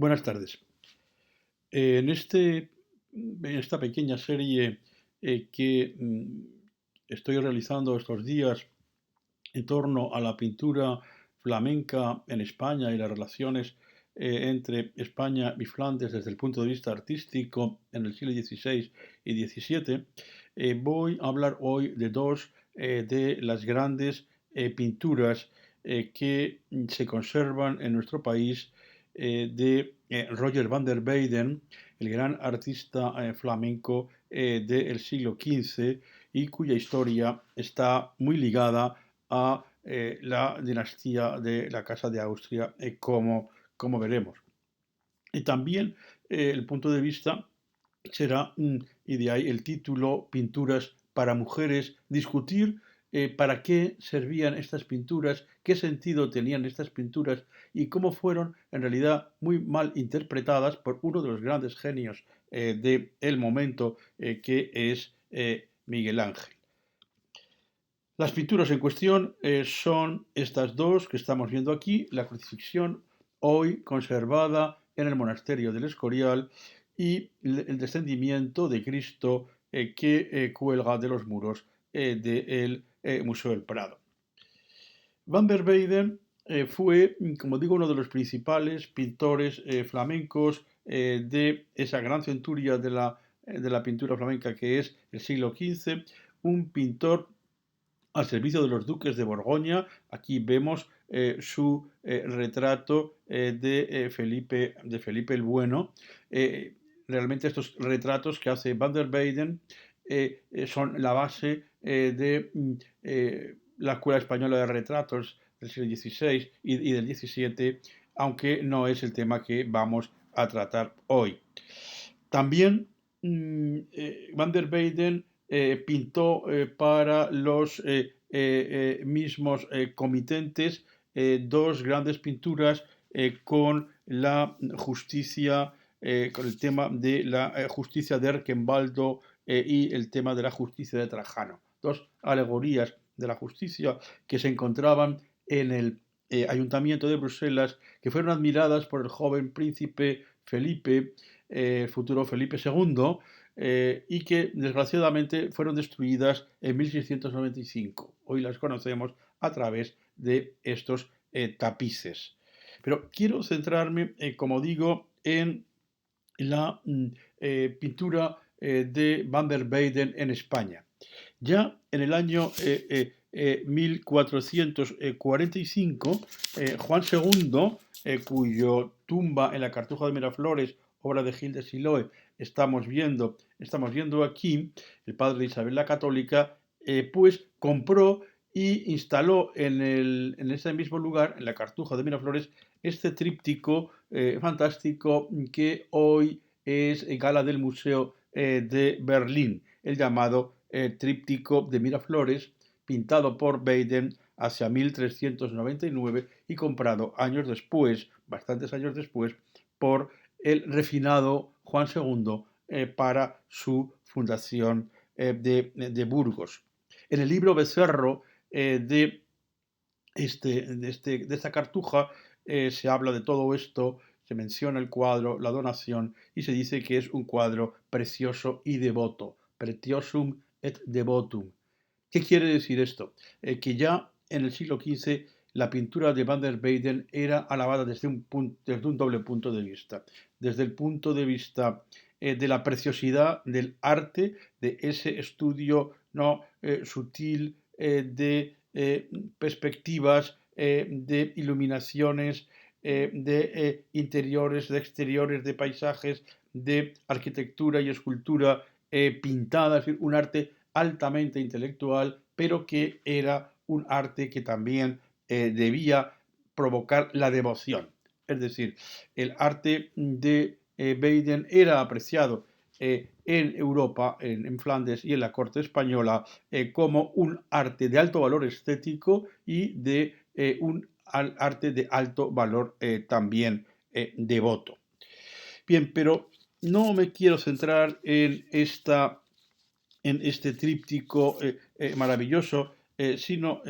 Buenas tardes. En esta pequeña serie que estoy realizando estos días en torno a la pintura flamenca en España y las relaciones entre España y Flandes desde el punto de vista artístico en el siglo XVI y XVII, voy a hablar hoy de dos de las grandes pinturas que se conservan en nuestro país de Roger van der Weyden, el gran artista flamenco del siglo XV y cuya historia está muy ligada a la dinastía de la Casa de Austria, como veremos. Y también el punto de vista será, y de ahí el título, Pinturas para mujeres, discutir para qué servían estas pinturas, qué sentido tenían estas pinturas y cómo fueron en realidad muy mal interpretadas por uno de los grandes genios del momento, que es Miguel Ángel. Las pinturas en cuestión son estas dos que estamos viendo aquí, la crucifixión hoy conservada en el monasterio del Escorial y el descendimiento de Cristo que cuelga de los muros del Museo del Prado. Van der Weyden fue, como digo, uno de los principales pintores flamencos de esa gran centuria de la pintura flamenca que es el siglo XV, un pintor al servicio de los duques de Borgoña. Aquí vemos su retrato de Felipe el Bueno. Realmente estos retratos que hace Van der Weyden son la base de la Escuela Española de Retratos del siglo XVI y del XVII, aunque no es el tema que vamos a tratar hoy. También Van der Weyden pintó para los mismos comitentes dos grandes pinturas con la justicia, con el tema de la justicia de Erkenbaldo y el tema de la justicia de Trajano. Dos alegorías de la justicia que se encontraban en el ayuntamiento de Bruselas, que fueron admiradas por el joven príncipe Felipe, futuro Felipe II, y que desgraciadamente fueron destruidas en 1695. Hoy las conocemos a través de estos tapices. Pero quiero centrarme, como digo, en la pintura de Van der Weyden en España. Ya en el año 1445, Juan II, cuyo tumba en la Cartuja de Miraflores, obra de Gil de Siloé, estamos viendo aquí, el padre de Isabel la Católica, pues compró y instaló en ese mismo lugar, en la Cartuja de Miraflores, este tríptico fantástico que hoy es gala del Museo de Berlín, el llamado tríptico de Miraflores, pintado por Weyden hacia 1399 y comprado años después, bastantes años después, por el refinado Juan II para su fundación de Burgos. En el libro Becerro de esta cartuja se habla de todo esto, se menciona el cuadro, la donación, y se dice que es un cuadro precioso y devoto, pretiosum et devotum. ¿Qué quiere decir esto? Que ya en el siglo XV la pintura de Van der Weyden era alabada desde un doble punto de vista. Desde el punto de vista de la preciosidad del arte, de ese estudio no sutil de perspectivas, de iluminaciones, de interiores, de exteriores, de paisajes, de arquitectura y escultura pintada, es decir, un arte altamente intelectual, pero que era un arte que también debía provocar la devoción. Es decir, el arte de Weyden era apreciado en Europa, en Flandes y en la corte española, como un arte de alto valor estético y de un arte de alto valor también devoto. Bien, pero no me quiero centrar en este tríptico maravilloso, sino,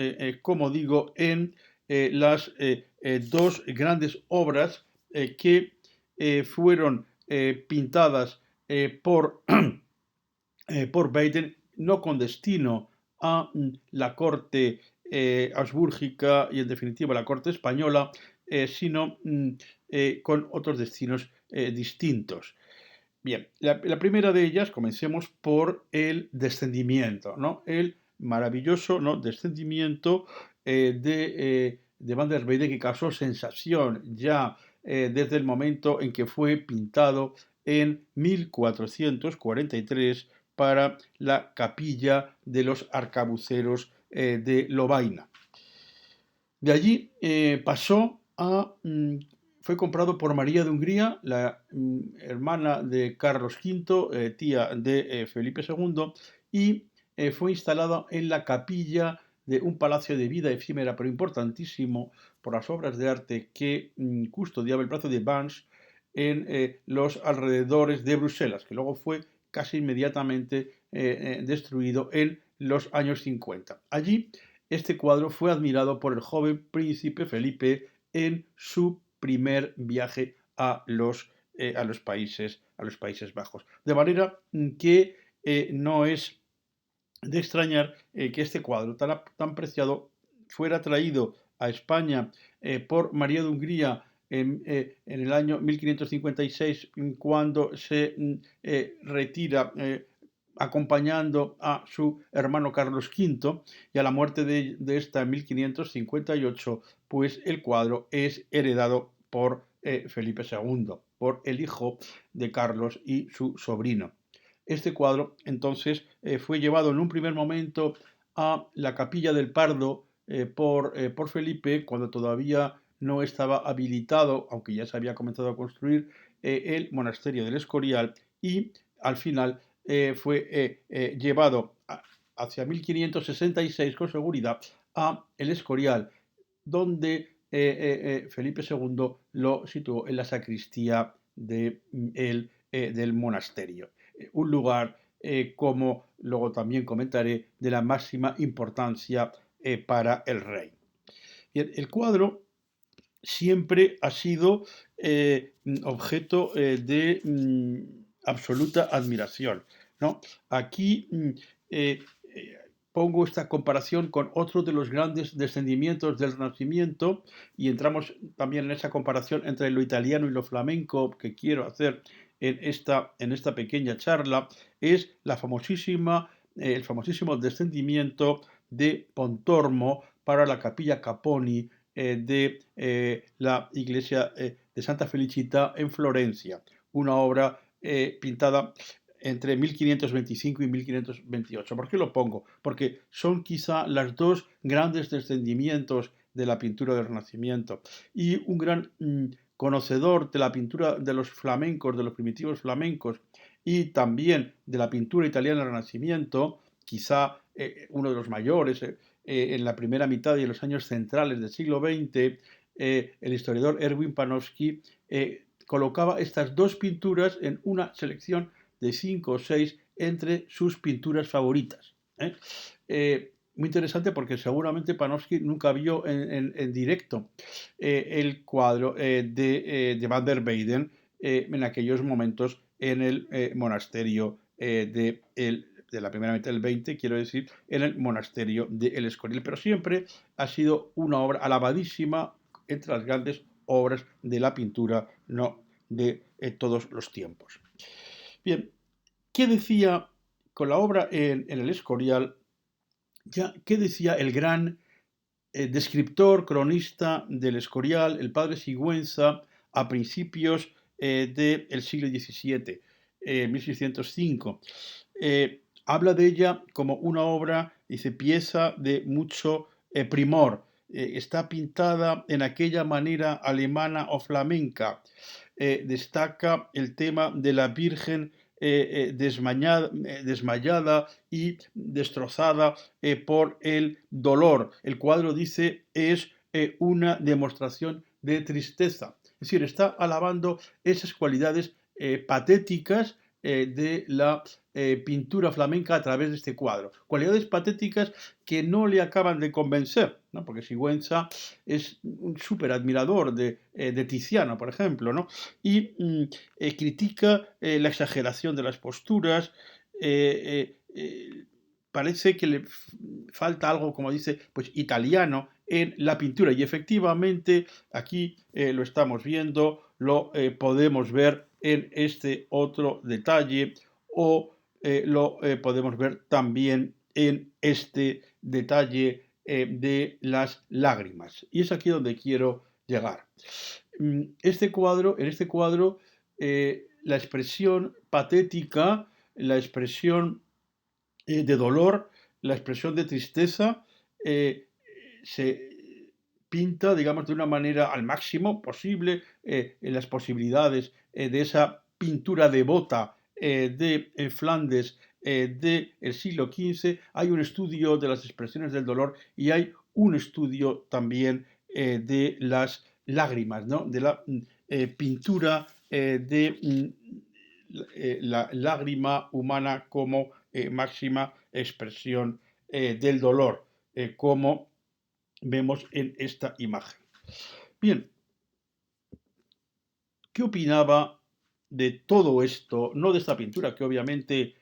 como digo, en las dos grandes obras que fueron pintadas por Weiden, no con destino a la corte habsbúrgica y en definitiva la corte española, sino con otros destinos distintos. Bien, la primera de ellas, comencemos por el descendimiento, ¿no? El maravilloso, ¿no?, descendimiento de Van der Weyden, que causó sensación ya desde el momento en que fue pintado en 1443 para la capilla de los arcabuceros de Lovaina. De allí fue comprado por María de Hungría, la hermana de Carlos V, tía de Felipe II, y fue instalada en la capilla de un palacio de vida efímera, pero importantísimo por las obras de arte que custodiaba el Palacio de Banch en los alrededores de Bruselas, que luego fue casi inmediatamente destruido en los años 50. Allí este cuadro fue admirado por el joven príncipe Felipe en su primer viaje a los Países Bajos. De manera que no es de extrañar que este cuadro tan preciado fuera traído a España por María de Hungría en el año 1556, cuando se retira acompañando a su hermano Carlos V, y a la muerte de esta en 1558, pues el cuadro es heredado por Felipe II, por el hijo de Carlos y su sobrino. Este cuadro entonces fue llevado en un primer momento a la Capilla del Pardo por Felipe, cuando todavía no estaba habilitado, aunque ya se había comenzado a construir, el monasterio del Escorial, y al final fue llevado hacia 1566 con seguridad a el Escorial, donde Felipe II lo situó en la sacristía del monasterio. Un lugar, como luego también comentaré, de la máxima importancia para el rey. Bien, el cuadro siempre ha sido objeto de absoluta admiración, ¿no? Aquí pongo esta comparación con otro de los grandes descendimientos del Renacimiento, y entramos también en esa comparación entre lo italiano y lo flamenco que quiero hacer en esta pequeña charla. Es el famosísimo descendimiento de Pontormo para la Capilla Capponi de la iglesia de Santa Felicita en Florencia, una obra pintada entre 1525 y 1528. ¿Por qué lo pongo? Porque son quizá los dos grandes descendimientos de la pintura del Renacimiento, y un gran conocedor de la pintura de los flamencos, de los primitivos flamencos, y también de la pintura italiana del Renacimiento, quizá uno de los mayores en la primera mitad y en los años centrales del siglo XX, el historiador Erwin Panofsky colocaba estas dos pinturas en una selección de 5 o 6 entre sus pinturas favoritas. Muy interesante, porque seguramente Panofsky nunca vio en directo el cuadro de Van der Weyden en aquellos momentos en el monasterio de la primera mitad del 20, quiero decir, en el monasterio de El Escorial, pero siempre ha sido una obra alabadísima entre las grandes obras de la pintura, no de todos los tiempos. Bien, ¿qué decía con la obra en El Escorial? ¿Qué decía el gran descriptor, cronista del Escorial, el padre Sigüenza, a principios del siglo XVII, 1605? Habla de ella como una obra, dice, pieza de mucho primor. Está pintada en aquella manera alemana o flamenca. Destaca el tema de la Virgen desmayada y destrozada por el dolor. El cuadro, dice, es una demostración de tristeza. Es decir, está alabando esas cualidades patéticas de la pintura flamenca a través de este cuadro. Cualidades patéticas que no le acaban de convencer ¿no? Porque Sigüenza es un súper admirador de Tiziano, por ejemplo, ¿no? Y critica la exageración de las posturas, parece que le falta algo, como dice, pues italiano en la pintura. Y efectivamente, aquí lo estamos viendo, lo podemos ver en este otro detalle, o lo podemos ver también en este detalle de las lágrimas. Y es aquí donde quiero llegar. En este cuadro, la expresión patética, la expresión de dolor, la expresión de tristeza, se pinta, digamos, de una manera al máximo posible en las posibilidades de esa pintura devota de Flandes del siglo XV. Hay un estudio de las expresiones del dolor y hay un estudio también de las lágrimas, ¿no? De la pintura de la lágrima humana como máxima expresión del dolor, como vemos en esta imagen. Bien, ¿qué opinaba de todo esto? No de esta pintura, que obviamente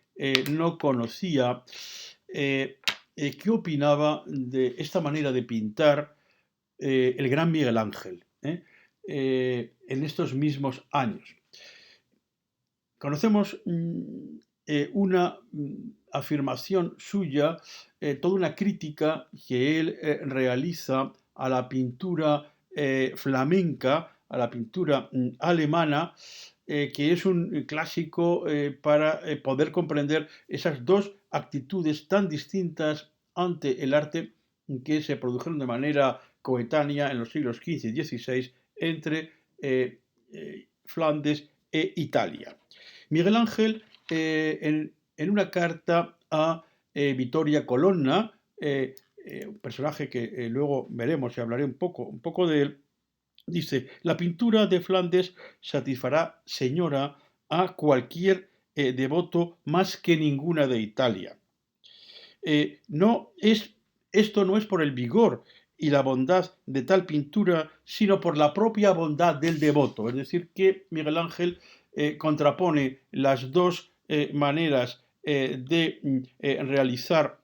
no conocía. ¿Qué opinaba de esta manera de pintar el gran Miguel Ángel en estos mismos años? Conocemos una afirmación suya, toda una crítica que él realiza a la pintura flamenca, a la pintura alemana, que es un clásico para poder comprender esas dos actitudes tan distintas ante el arte que se produjeron de manera coetánea en los siglos XV y XVI entre Flandes e Italia. Miguel Ángel, en una carta a Vittoria Colonna, un personaje que luego veremos y hablaré un poco de él, dice: la pintura de Flandes satisfará, señora, a cualquier devoto más que ninguna de Italia. Esto no es por el vigor y la bondad de tal pintura, sino por la propia bondad del devoto. Es decir, que Miguel Ángel contrapone las dos maneras de realizar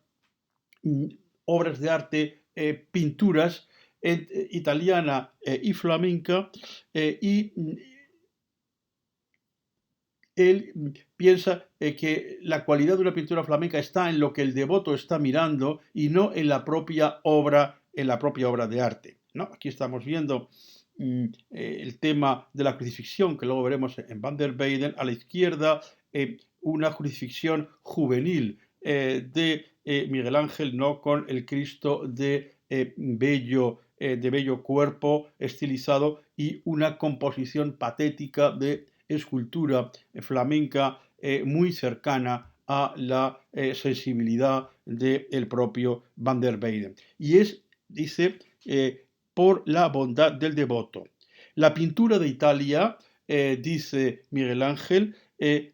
obras de arte, pinturas italiana y flamenca, y él piensa que la cualidad de una pintura flamenca está en lo que el devoto está mirando y no en la propia obra, de arte, ¿no? Aquí estamos viendo el tema de la crucifixión, que luego veremos en Van der Weyden. A la izquierda, una crucifixión juvenil de Miguel Ángel, ¿no? Con el Cristo de bello cuerpo estilizado, y una composición patética de escultura flamenca muy cercana a la sensibilidad del propio Van der Weyden. Y dice, por la bondad del devoto. La pintura de Italia, dice Miguel Ángel,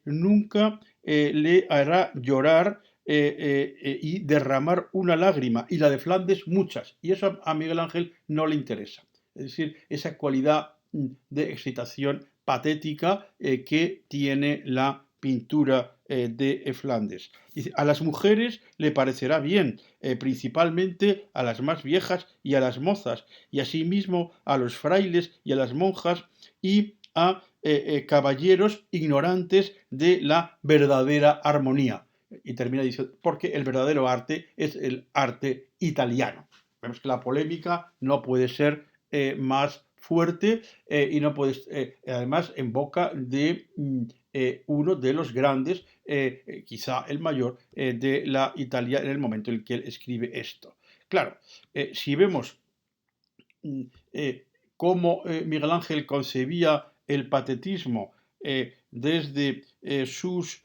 nunca le hará llorar y derramar una lágrima, y la de Flandes muchas, y eso a Miguel Ángel no le interesa. Es decir, esa cualidad de excitación patética que tiene la pintura de Flandes. Dice: a las mujeres le parecerá bien, principalmente a las más viejas y a las mozas, y asimismo a los frailes y a las monjas, y a caballeros ignorantes de la verdadera armonía. Y termina diciendo: porque el verdadero arte es el arte italiano. Vemos que la polémica no puede ser más fuerte y no puede, además, en boca de uno de los grandes, quizá el mayor, de la Italia en el momento en el que él escribe esto. Claro, si vemos cómo Miguel Ángel concebía el patetismo desde sus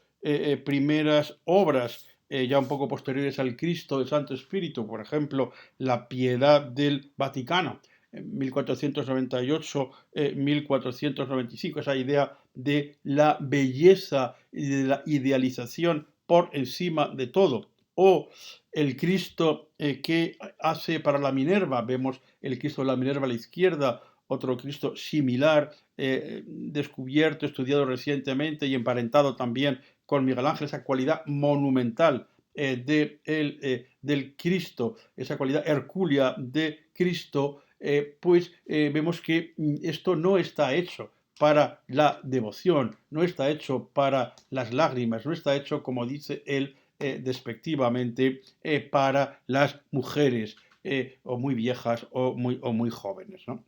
primeras obras, ya un poco posteriores al Cristo del Santo Espíritu, por ejemplo, la Piedad del Vaticano, 1498-1495, esa idea de la belleza y de la idealización por encima de todo, o el Cristo que hace para la Minerva. Vemos el Cristo de la Minerva a la izquierda, otro Cristo similar, descubierto, estudiado recientemente y emparentado también con Miguel Ángel, esa cualidad monumental del Cristo, esa cualidad hercúlea de Cristo, pues vemos que esto no está hecho para la devoción, no está hecho para las lágrimas, no está hecho, como dice él despectivamente, para las mujeres o muy viejas o muy jóvenes, ¿no?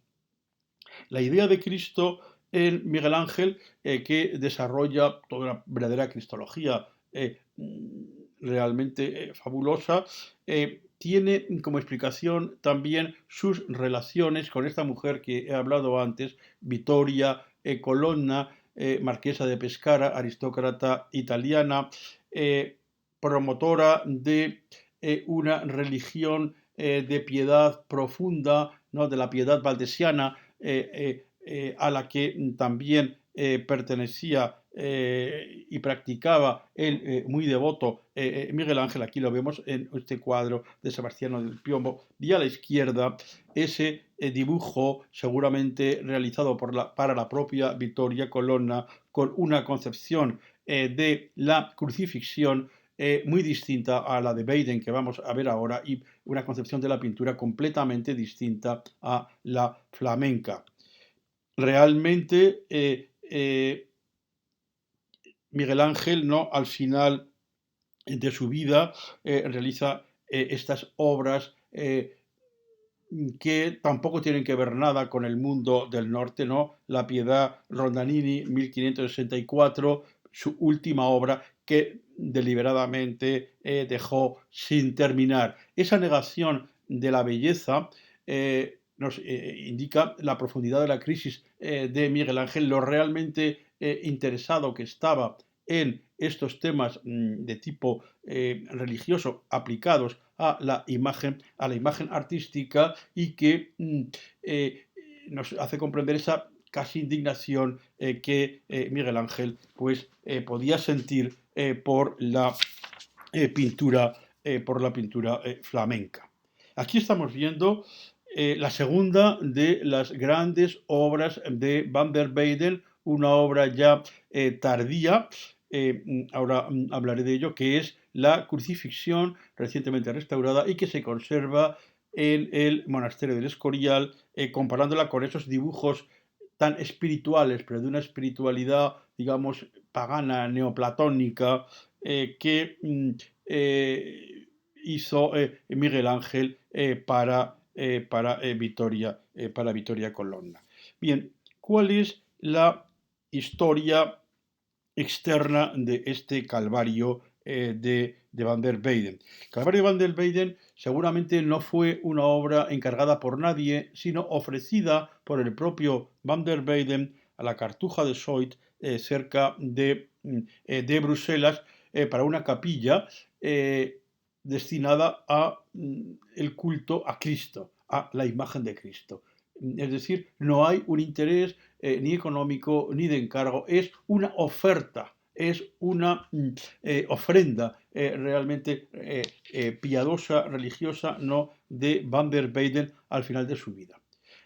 La idea de Cristo en Miguel Ángel, que desarrolla toda una verdadera cristología realmente fabulosa, tiene como explicación también sus relaciones con esta mujer que he hablado antes, Vittoria Colonna, marquesa de Pescara, aristócrata italiana, promotora de una religión de piedad profunda, ¿no? De la piedad valdesiana, a la que también pertenecía y practicaba el muy devoto Miguel Ángel. Aquí lo vemos en este cuadro de Sebastiano del Piombo, y a la izquierda ese dibujo seguramente realizado para la propia Vittoria Colonna, con una concepción de la crucifixión muy distinta a la de Baden, que vamos a ver ahora, y una concepción de la pintura completamente distinta a la flamenca. Realmente Miguel Ángel, ¿no?, al final de su vida realiza estas obras que tampoco tienen que ver nada con el mundo del norte, ¿no? La Piedad Rondanini, 1564, su última obra que deliberadamente dejó sin terminar. Esa negación de la belleza nos indica la profundidad de la crisis de Miguel Ángel, lo realmente interesado que estaba en estos temas de tipo religioso aplicados a la imagen artística, y que nos hace comprender esa casi indignación que Miguel Ángel pues podía sentir por la pintura flamenca. Aquí estamos viendo la segunda de las grandes obras de Van der Weyden, una obra ya tardía, ahora hablaré de ello, que es la crucifixión, recientemente restaurada y que se conserva en el monasterio del Escorial, comparándola con esos dibujos tan espirituales, pero de una espiritualidad, digamos, pagana, neoplatónica, que hizo Miguel Ángel para Vittoria Colonna. Bien, ¿cuál es la historia externa de este Calvario de Van der Weyden? El Calvario de Van der Weyden seguramente no fue una obra encargada por nadie, sino ofrecida por el propio Van der Weyden a la Cartuja de Soit, cerca de Bruselas, para una capilla destinada a el culto a Cristo, a la imagen de Cristo. Es decir, no hay un interés ni económico ni de encargo, es una oferta, es una ofrenda realmente piadosa, religiosa, no, de Van der Weyden al final de su vida.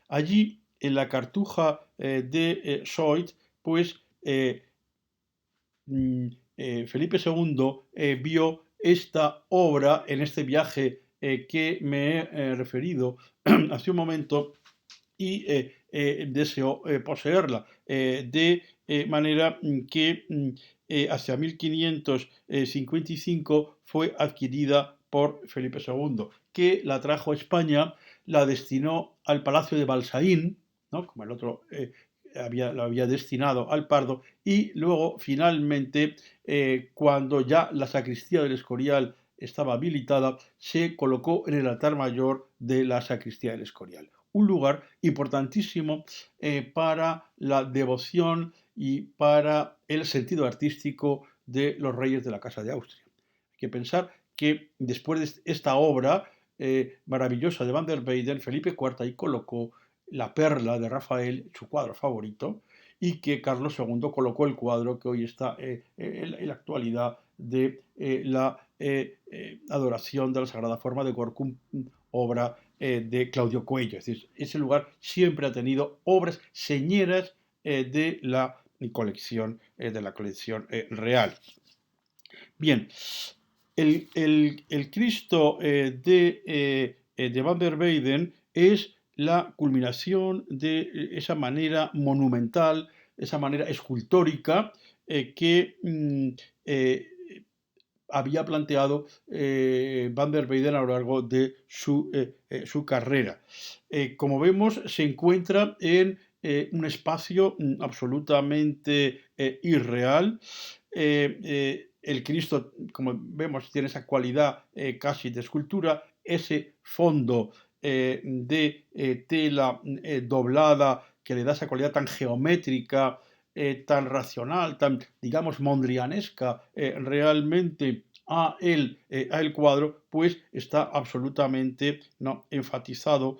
Allí, en la Cartuja de Soit, pues Felipe II vio esta obra en este viaje que me he referido hace un momento, y deseó poseerla, de manera que hacia 1555 fue adquirida por Felipe II, que la trajo a España, la destinó al Palacio de Balsaín, ¿no?, como el otro lo había destinado al Pardo, y luego finalmente, cuando ya la sacristía del Escorial estaba habilitada, se colocó en el altar mayor de la sacristía del Escorial. Un lugar importantísimo para la devoción y para el sentido artístico de los reyes de la Casa de Austria. Hay que pensar que después de esta obra maravillosa de Van der Weyden, Felipe IV ahí colocó la perla de Rafael, su cuadro favorito, y que Carlos II colocó el cuadro que hoy está en la actualidad de la Adoración de la Sagrada Forma de Corcum, obra de Claudio Coello. Es decir, ese lugar siempre ha tenido obras señeras de la colección real. Bien, el Cristo de Van der Weyden es la culminación de esa manera monumental, esa manera escultórica que había planteado Van der Weyden a lo largo de su carrera. Como vemos, se encuentra en un espacio absolutamente irreal. El Cristo, como vemos, tiene esa cualidad casi de escultura, ese fondo de tela doblada que le da esa cualidad tan geométrica, tan racional, tan, digamos, mondrianesca realmente a el cuadro, pues está absolutamente enfatizado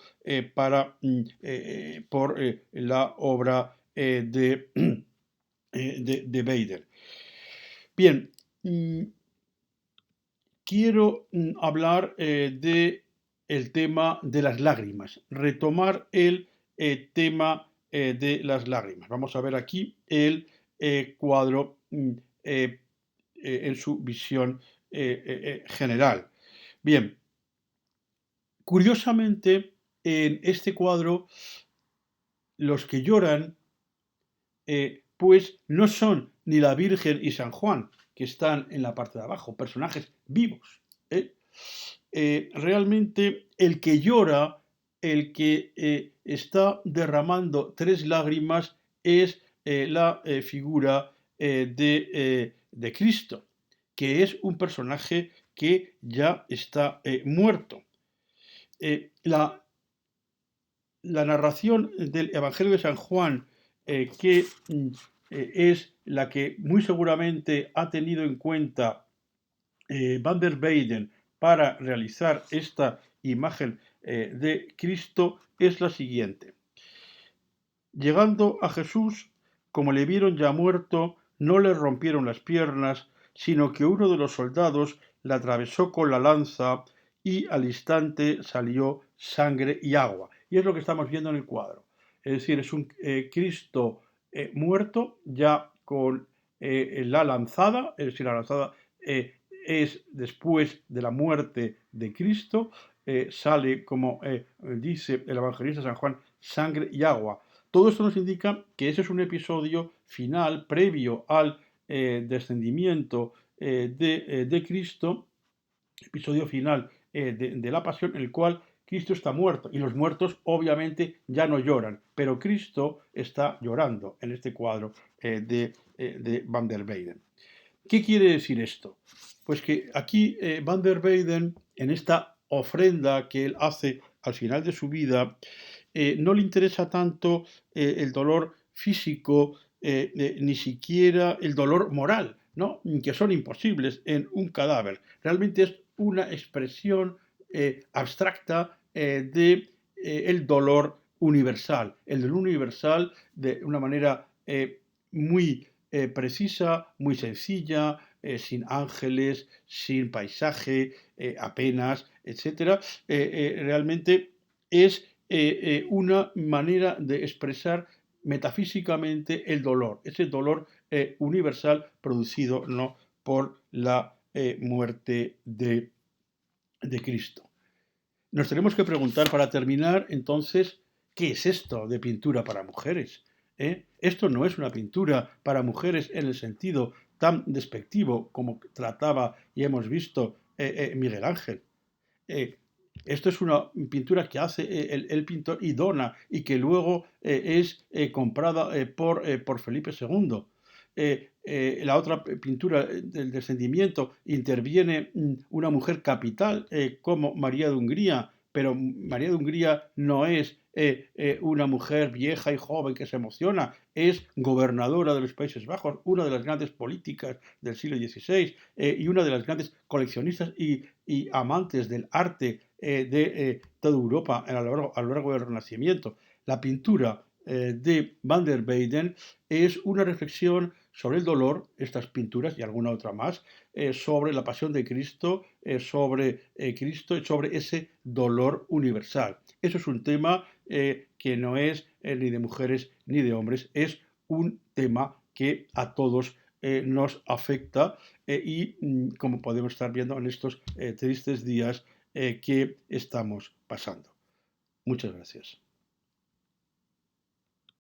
por la obra de Weyden. Bien, quiero hablar del tema de las lágrimas, retomar el tema de las lágrimas. Vamos a ver aquí el cuadro en su visión general. Bien, curiosamente, en este cuadro, los que lloran, pues no son ni la Virgen y San Juan, que están en la parte de abajo, personajes vivos. Realmente el que llora, el que está derramando 3 lágrimas, es la figura de Cristo, que es un personaje que ya está muerto. La narración del Evangelio de San Juan, que es la que muy seguramente ha tenido en cuenta Van der Weyden para realizar esta imagen de Cristo, es la siguiente. Llegando a Jesús, como le vieron ya muerto, no le rompieron las piernas, sino que uno de los soldados le atravesó con la lanza y al instante salió sangre y agua. Y es lo que estamos viendo en el cuadro. Es decir, es un Cristo muerto ya con la lanzada, es decir, la lanzada es después de la muerte de Cristo, sale, como dice el evangelista San Juan, sangre y agua. Todo esto nos indica que ese es un episodio final, previo al descendimiento de Cristo, episodio final de la pasión, en el cual Cristo está muerto y los muertos obviamente ya no lloran, pero Cristo está llorando en este cuadro de Van der Weyden. ¿Qué quiere decir esto? Pues que aquí Van der Weyden, en esta ofrenda que él hace al final de su vida, no le interesa tanto el dolor físico, ni siquiera el dolor moral, ¿no? Que son imposibles en un cadáver. Realmente es una expresión abstracta del dolor universal, el dolor universal de una manera muy precisa, muy sencilla, sin ángeles, sin paisaje, apenas, etc. Realmente es una manera de expresar metafísicamente el dolor, ese dolor universal producido no por la muerte de Cristo. Nos tenemos que preguntar para terminar entonces, ¿qué es esto de pintura para mujeres? Esto no es una pintura para mujeres en el sentido tan despectivo como trataba y hemos visto Miguel Ángel. Esto es una pintura que hace el pintor y dona y que luego es comprada por Felipe II. La otra pintura del descendimiento interviene una mujer capital como María de Hungría, pero María de Hungría no es una mujer vieja y joven que se emociona, es gobernadora de los Países Bajos, una de las grandes políticas del siglo XVI y una de las grandes coleccionistas y amantes del arte de toda Europa a lo largo del Renacimiento. La pintura de Van der Weyden es una reflexión sobre el dolor, estas pinturas y alguna otra más, sobre la pasión de Cristo, sobre Cristo y sobre ese dolor universal. Eso es un tema que no es ni de mujeres ni de hombres, es un tema que a todos nos afecta y como podemos estar viendo en estos tristes días que estamos pasando. Muchas gracias.